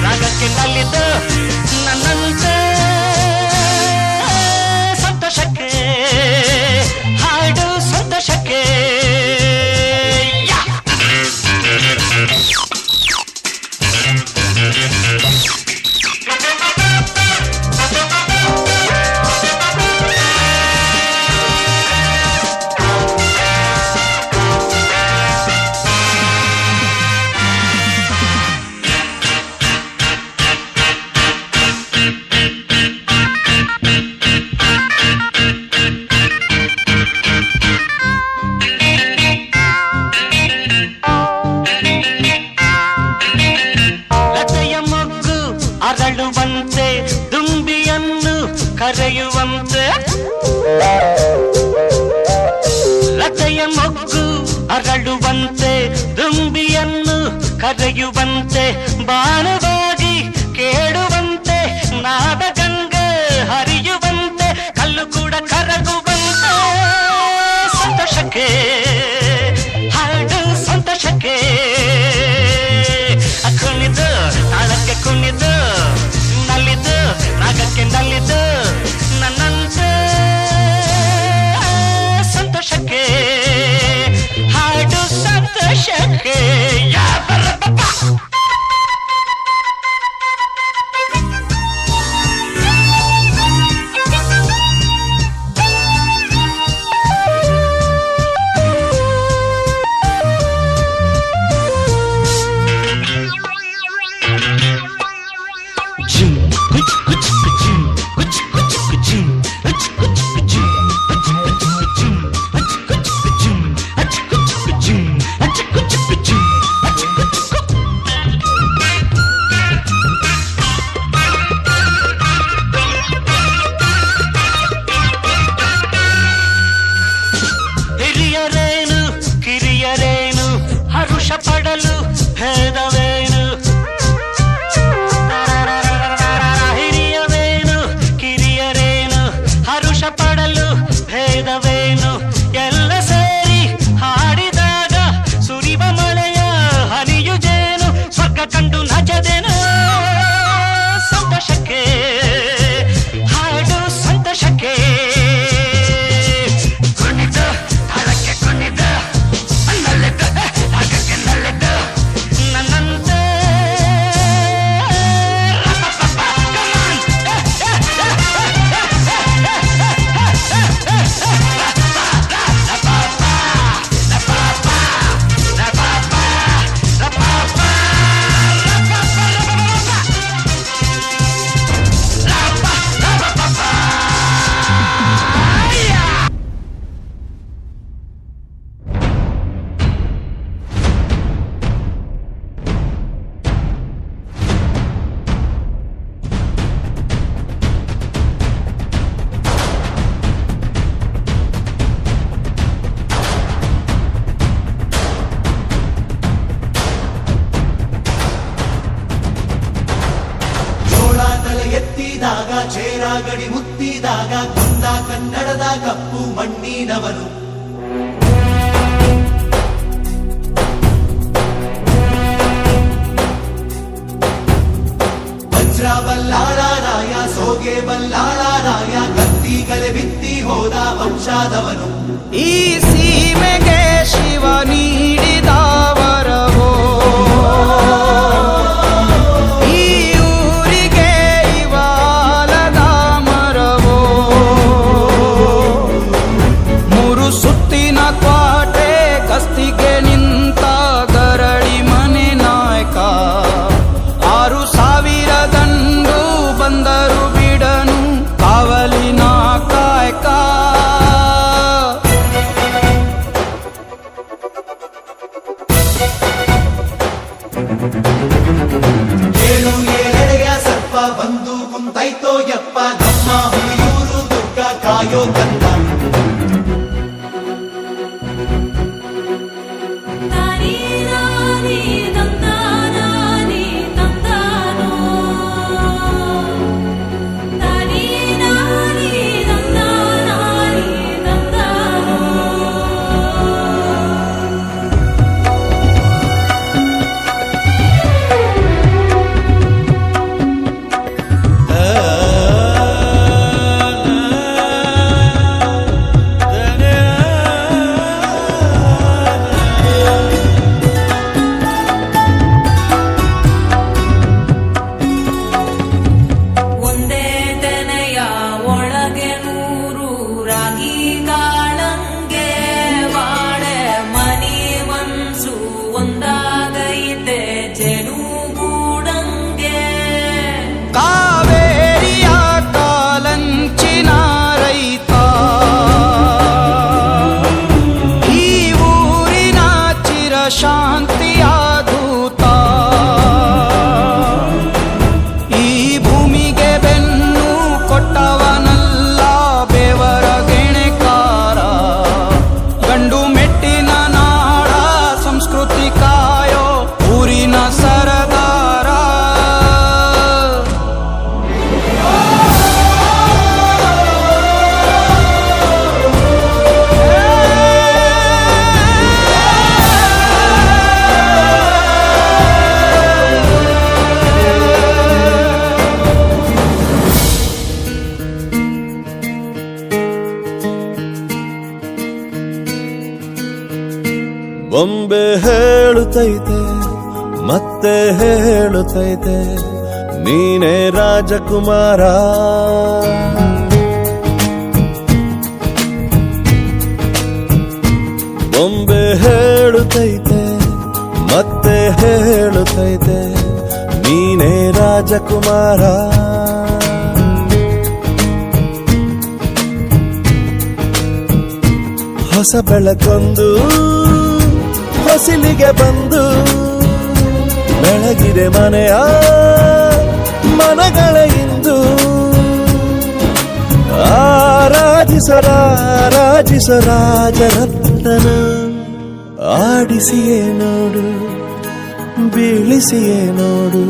ರಾಗಕ್ಕೆ ನಲ್ಲಿದ್ದು ನನ್ನಂತೆ ಸಂತೋಷಕ್ಕೆ ಹಾಡು ಸಂತೋಷಕ್ಕೆ ಅರಳುವಂತೆ ದುಂಬಿಯನ್ನು ಕರೆಯುವಂತೆ ಲತೆಯ ಮೊಗ್ಗು ಅರಳುವಂತೆ ದುಂಬಿಯನ್ನು ಕರೆಯುವಂತೆ ಬಾಣವಾಗಿ ಕೇಳುವಂತೆ ನಾದ ಗಂಗೆ ಹರಿಯುವಂತೆ ಕಲ್ಲು ಕೂಡ ಕರಗುವಂತೆ ಸಂತೋಷಕ್ಕೆ ಹಾಡು ಸಂತೋಷಕ್ಕೆ ಕುಣಿದು ತಾಳಕ್ಕೆ ಕುಣಿದು ನಲ್ಲಿದ್ದು ರಾಗಕ್ಕೆ ನಲ್ಲಿದ್ದು ನನ್ನಂತೆ ಸಂತೋಷಕ್ಕೆ ಹಾಡು ಸಂತೋಷಕ್ಕೆ ಹಿರಿಯರೇನು ಕಿರಿಯರೇನು ಹರುಷ ಪಡಲು ಭೇದವೇನು ಹಿರಿಯವೇನು ಕಿರಿಯರೇನು ಹರುಷ ಪಡಲು ಭೇದವೇನು ಎಲ್ಲ ಸೇರಿ ಹಾಡಿದಾಗ ಸುರಿವ ಮಳೆಯ ಹನಿಯು ಜೇನು ಸ್ವರ್ಗ ಕಂಡು ನಜದೇನು ಸಂತೋಷಕ್ಕೆ ಹಾಡು ಸಂತೋಷಕ್ಕೆ ಎತ್ತಿದಾಗ ಚೇರಾಗಡಿ ಮುತ್ತಿದಾಗ ಕೊಂದ ಕನ್ನಡದ ಕಪ್ಪು ಮಣ್ಣಿನವನು ವಜ್ರ ಬಲ್ಲಾಳರಾಯ ಸೋಗೆ ಬಲ್ಲಾಳರಾಯ ಕತ್ತಿಗಲೆ ಬಿತ್ತಿ ಹೋದ ವಂಶಾದವನು ಈ ಸೀಮೆಗೆ ಶಿವ ನೀಡಿದವರವೋ ಕಸ್ತಿಗೆ ನಿಂತ ಗರಡಿ ಮನೆ ನಾಯಕ 6,000 ದಂಡು ಬಂದರು ಬಿಡನು ಕಾವಲಿನ ಕಾಯಕ ಹೇಳುತ್ತೈತೆ ಮತ್ತೆ ಹೇಳುತ್ತೈತೆ ನೀನೇ ರಾಜಕುಮಾರ. ಬೊಂಬೆ ಹೇಳುತ್ತೈತೆ ಮತ್ತೆ ಹೇಳುತ್ತೈತೆ ನೀನೇ ರಾಜಕುಮಾರ. ಹೊಸ ಬೆಳಕೊಂದು ಹೊಸಿಲಿಗೆ ಬಂದು ಬೆಳಗಿದೆ ಮನೆಯ ಮನಗಳ ಇಂದು. ಆರಾಧಿಸೋ ರಾಜರತ್ನನ ಆಡಿಸಿಯೇ ನೋಡು ಬೀಳಿಸಿಯೇ ನೋಡು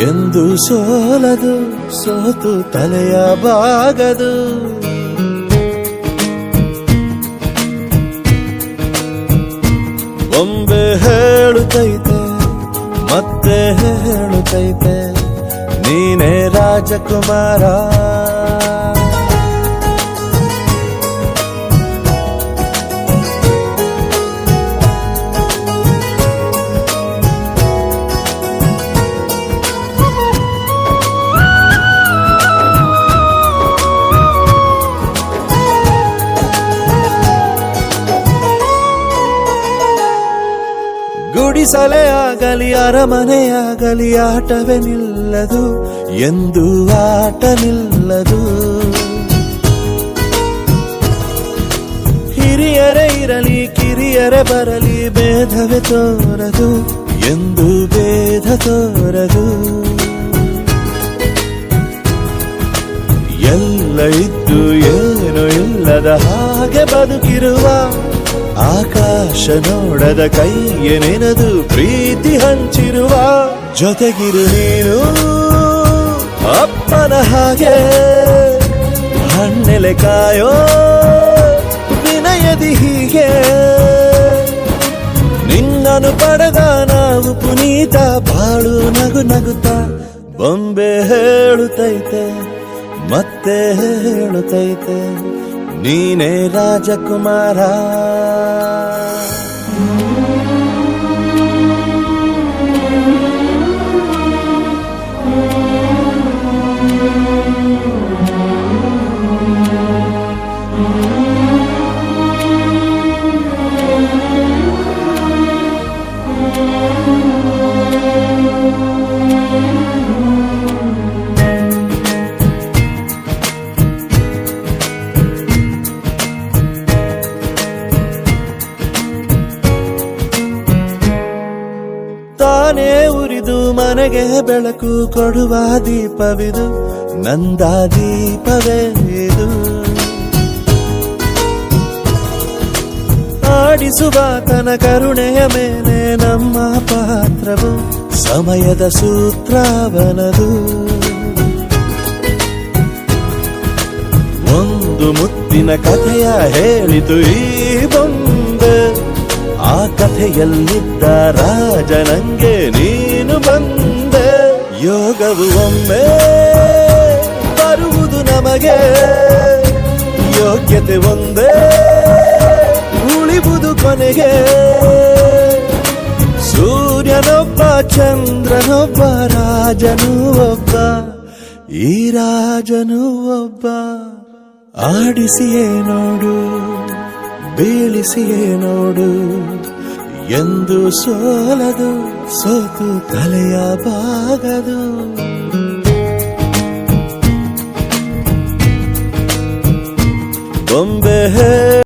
ಎಂದು ಸೋಲದು ಸೋತು ತಲೆಯ ಬಾಗದು. ಬೊಂಬೆ ಹೇಳುತ್ತೈತೆ ಮತ್ತೆ ಹೇಳುತ್ತೈತೆ ನೀನೇ ರಾಜಕುಮಾರ. ಗುಡಿಸಲೇ ಆಗಲಿ ಅರಮನೆಯಾಗಲಿ ಆಟವೇ ನಿಲ್ಲದು ಎಂದು ಆಟ ನಿಲ್ಲದು. ಹಿರಿಯರೇ ಇರಲಿ ಕಿರಿಯರೇ ಬರಲಿ ಭೇದವೇ ತೋರದು ಎಂದು ಭೇದ ತೋರದು. ಎಲ್ಲ ಇದ್ದು ಏನು ಇಲ್ಲದ ಹಾಗೆ ಬದುಕಿರುವ ಆಕಾಶ ನೋಡದ ಕೈಯೇ ನೆನೆದು ಪ್ರೀತಿ ಹಂಚಿರುವ. ಜೊತೆಗಿರು ನೀನು ಅಪ್ಪನ ಹಾಗೆ ಹಣ್ಣೆಲೆ ಕಾಯೋ ವಿನಯದಿ ಹೀಗೆ. ನಿನ್ನನ್ನು ಪಡೆದ ನಾವು ಪುನೀತ ಬಾಳು ನಗು ನಗುತ್ತಾ. ಬೊಂಬೆ ಹೇಳುತ್ತೈತೆ ಮತ್ತೆ ಹೇಳುತ್ತೈತೆ ನೀನೇ ರಾಜಕುಮಾರ. ತಾನೇ ಉರಿದು ಮನೆಗೆ ಬೆಳಕು ಕೊಡುವ ದೀಪವಿದು ನಂದ ದೀಪವೇ ಇದು. ಆಡಿಸುವ ತನ ಕರುಣೆಯ ಮೇಲೆ ನಮ್ಮ ಪಾತ್ರವು ಸಮಯದ ಸೂತ್ರವನದು. ಒಂದು ಮುತ್ತಿನ ಕಥೆಯ ಹೇಳಿತು ಈ ಬೊಂಬೆ. ಆ ಕಥೆಯಲ್ಲಿದ್ದ ರಾಜ ನಂಗೆ ನೀನು ಬಂದೆ. ಯೋಗವು ಒಮ್ಮೆ ಬರುವುದು ನಮಗೆ ಯೋಗ್ಯತೆ ಒಂದೇ ಉಳಿವುದು ಕೊನೆಗೆ. ಸೂರ್ಯನೊಬ್ಬ ಚಂದ್ರನೊಬ್ಬ ರಾಜನು ಒಬ್ಬ ಈ ರಾಜನು ಒಬ್ಬ. ಆಡಿಸಿಯೇ ನೋಡು ಬೀಳಿಸಿಯೇ ನೋಡು ಎಂದು ಸೋಲದು ಸೋತು ತಲೆಯ ಬಾಗದು. ಬೊಂಬೆ